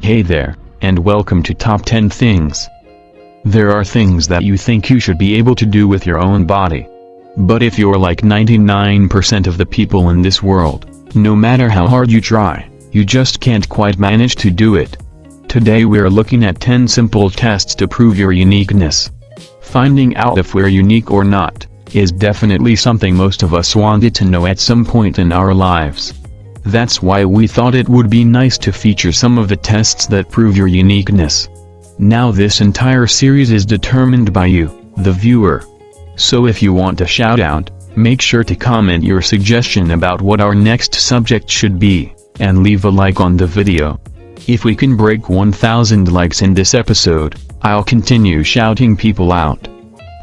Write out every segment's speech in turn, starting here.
Hey there, and welcome to Top 10 Things. There are things that you think you should be able to do with your own body. But if you're like 99% of the people in this world, no matter how hard you try, you just can't quite manage to do it. Today we're looking at 10 simple tests to prove your uniqueness. Finding out if we're unique or not is definitely something most of us wanted to know at some point in our lives. That's why we thought it would be nice to feature some of the tests that prove your uniqueness. Now this entire series is determined by you, the viewer. So if you want a shout out, make sure to comment your suggestion about what our next subject should be, and leave a like on the video. If we can break 1,000 likes in this episode, I'll continue shouting people out.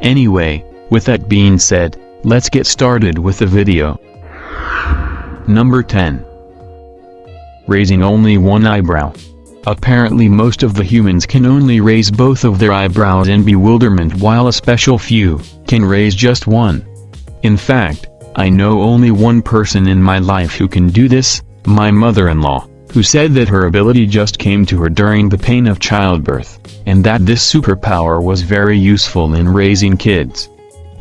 Anyway, with that being said, let's get started with the video. Number 10. Raising only one eyebrow. Apparently most of the humans can only raise both of their eyebrows in bewilderment, while a special few can raise just one. In fact, I know only one person in my life who can do this, my mother-in-law, who said that her ability just came to her during the pain of childbirth, and that this superpower was very useful in raising kids.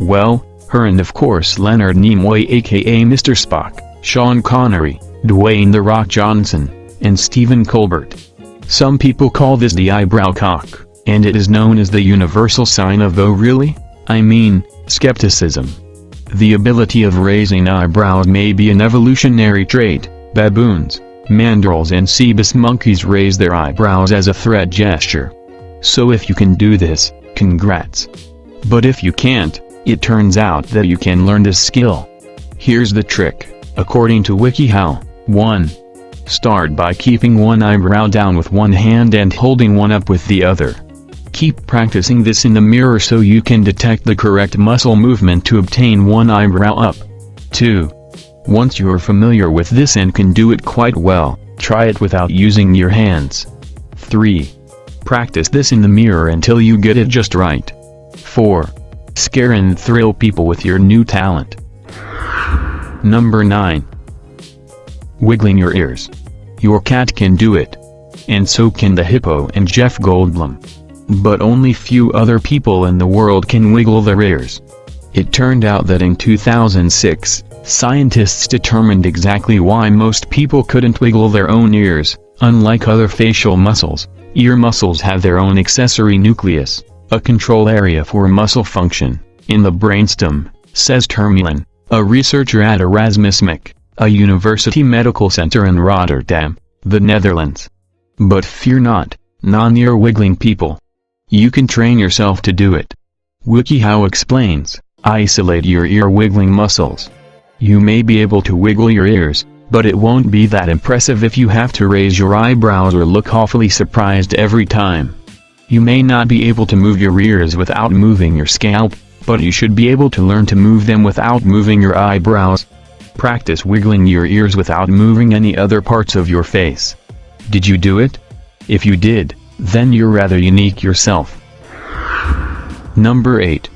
Well, her and of course Leonard Nimoy aka Mr. Spock, Sean Connery, Dwayne "The Rock" Johnson, and Stephen Colbert. Some people call this the eyebrow cock, and it is known as the universal sign of skepticism. The ability of raising eyebrows may be an evolutionary trait. Baboons, mandrills and Cebus monkeys raise their eyebrows as a threat gesture. So if you can do this, congrats. But if you can't, it turns out that you can learn this skill. Here's the trick, according to WikiHow. 1. Start by keeping one eyebrow down with one hand and holding one up with the other. Keep practicing this in the mirror so you can detect the correct muscle movement to obtain one eyebrow up. 2. Once you're familiar with this and can do it quite well, try it without using your hands. 3. Practice this in the mirror until you get it just right. 4. Scare and thrill people with your new talent. Number 9. Wiggling your ears. Your cat can do it. And so can the hippo and Jeff Goldblum. But only few other people in the world can wiggle their ears. It turned out that in 2006, scientists determined exactly why most people couldn't wiggle their own ears. Unlike other facial muscles, ear muscles have their own accessory nucleus, a control area for muscle function, in the brainstem, says Termelen, a researcher at Erasmus MC, a university medical center in Rotterdam, the Netherlands. But fear not, non-ear wiggling people. You can train yourself to do it. WikiHow explains, isolate your ear wiggling muscles. You may be able to wiggle your ears, but it won't be that impressive if you have to raise your eyebrows or look awfully surprised every time. You may not be able to move your ears without moving your scalp, but you should be able to learn to move them without moving your eyebrows. Practice wiggling your ears without moving any other parts of your face. Did you do it? If you did, then you're rather unique yourself. Number 8.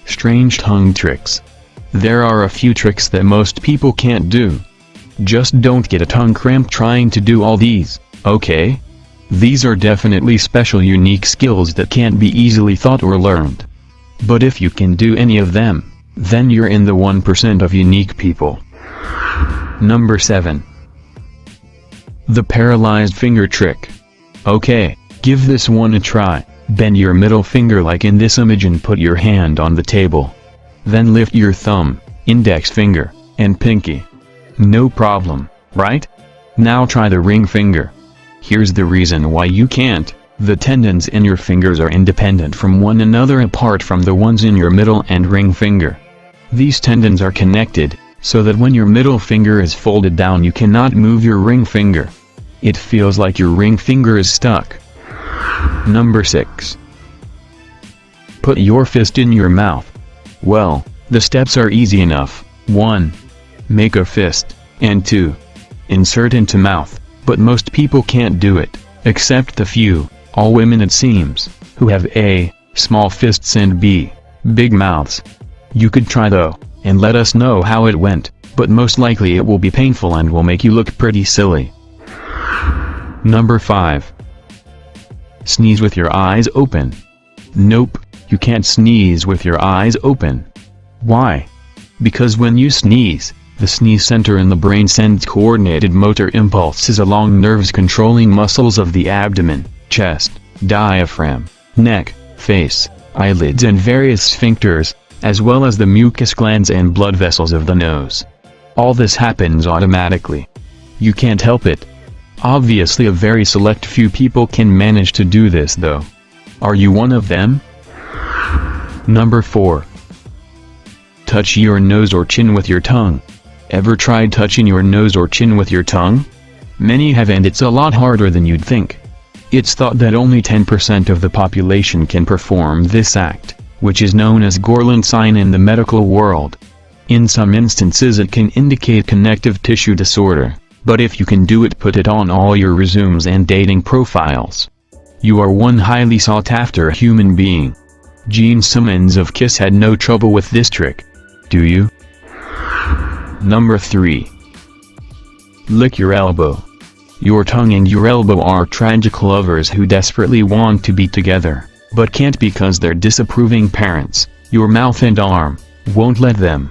Strange tongue tricks. There are a few tricks that most people can't do. Just don't get a tongue cramp trying to do all these, okay? These are definitely special unique skills that can't be easily taught or learned. But if you can do any of them, then you're in the 1% of unique people. Number 7. The paralyzed finger trick. Okay, give this one a try. Bend your middle finger like in this image and put your hand on the table. Then lift your thumb, index finger, and pinky. No problem, right? Now try the ring finger. Here's the reason why you can't. The tendons in your fingers are independent from one another apart from the ones in your middle and ring finger. These tendons are connected, so that when your middle finger is folded down you cannot move your ring finger. It feels like your ring finger is stuck. Number 6. Put your fist in your mouth. Well, the steps are easy enough. 1. Make a fist, and 2. Insert into mouth, but most people can't do it, except the few, all women it seems, who have A. small fists and B. big mouths. You could try though, and let us know how it went, but most likely it will be painful and will make you look pretty silly. Number 5. Sneeze with your eyes open. Nope, you can't sneeze with your eyes open. Why? Because when you sneeze, the sneeze center in the brain sends coordinated motor impulses along nerves controlling muscles of the abdomen, chest, diaphragm, neck, face, eyelids and various sphincters, as well as the mucus glands and blood vessels of the nose. All this happens automatically. You can't help it. Obviously a very select few people can manage to do this though. Are you one of them? Number 4. Touch your nose or chin with your tongue. Ever tried touching your nose or chin with your tongue? Many have, and it's a lot harder than you'd think. It's thought that only 10% of the population can perform this act, which is known as Gorlin sign in the medical world. In some instances it can indicate connective tissue disorder, but if you can do it, put it on all your resumes and dating profiles. You are one highly sought after human being. Gene Simmons of Kiss had no trouble with this trick. Do you? Number 3. Lick your elbow. Your tongue and your elbow are tragic lovers who desperately want to be together, but can't because their disapproving parents, your mouth and arm, won't let them.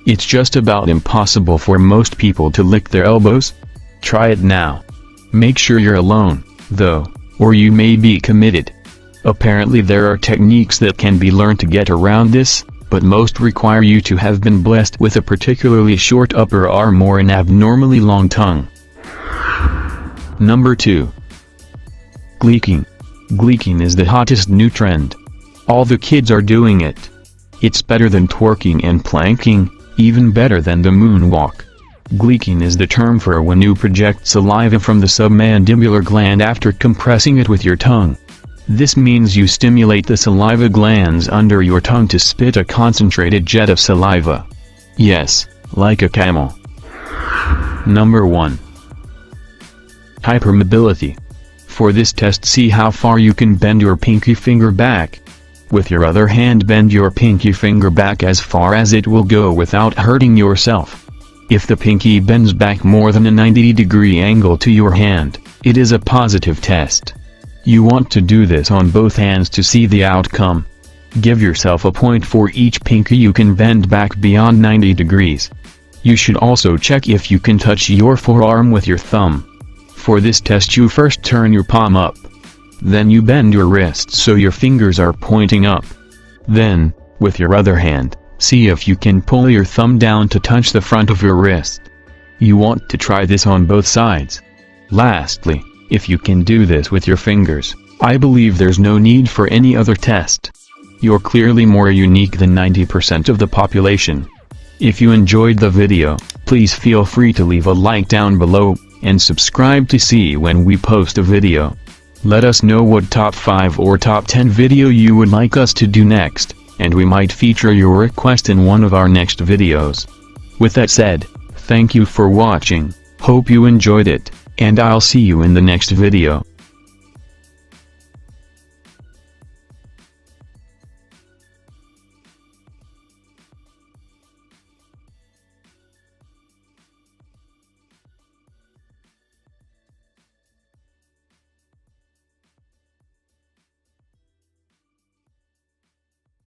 It's just about impossible for most people to lick their elbows. Try it now. Make sure you're alone, though, or you may be committed. Apparently there are techniques that can be learned to get around this, but most require you to have been blessed with a particularly short upper arm or an abnormally long tongue. Number 2. Gleeking. Gleeking is the hottest new trend. All the kids are doing it. It's better than twerking and planking, even better than the moonwalk. Gleeking is the term for when you project saliva from the submandibular gland after compressing it with your tongue. This means you stimulate the saliva glands under your tongue to spit a concentrated jet of saliva. Yes, like a camel. Number 1. Hypermobility. For this test, see how far you can bend your pinky finger back. With your other hand, bend your pinky finger back as far as it will go without hurting yourself. If the pinky bends back more than a 90-degree angle to your hand, it is a positive test. You want to do this on both hands to see the outcome. Give yourself a point for each pinky you can bend back beyond 90 degrees. You should also check if you can touch your forearm with your thumb. For this test, you first turn your palm up. Then you bend your wrist so your fingers are pointing up. Then, with your other hand, see if you can pull your thumb down to touch the front of your wrist. You want to try this on both sides. Lastly, if you can do this with your fingers, I believe there's no need for any other test. You're clearly more unique than 90% of the population. If you enjoyed the video, please feel free to leave a like down below, and subscribe to see when we post a video. Let us know what top 5 or top 10 video you would like us to do next, and we might feature your request in one of our next videos. With that said, thank you for watching, hope you enjoyed it, and I'll see you in the next video.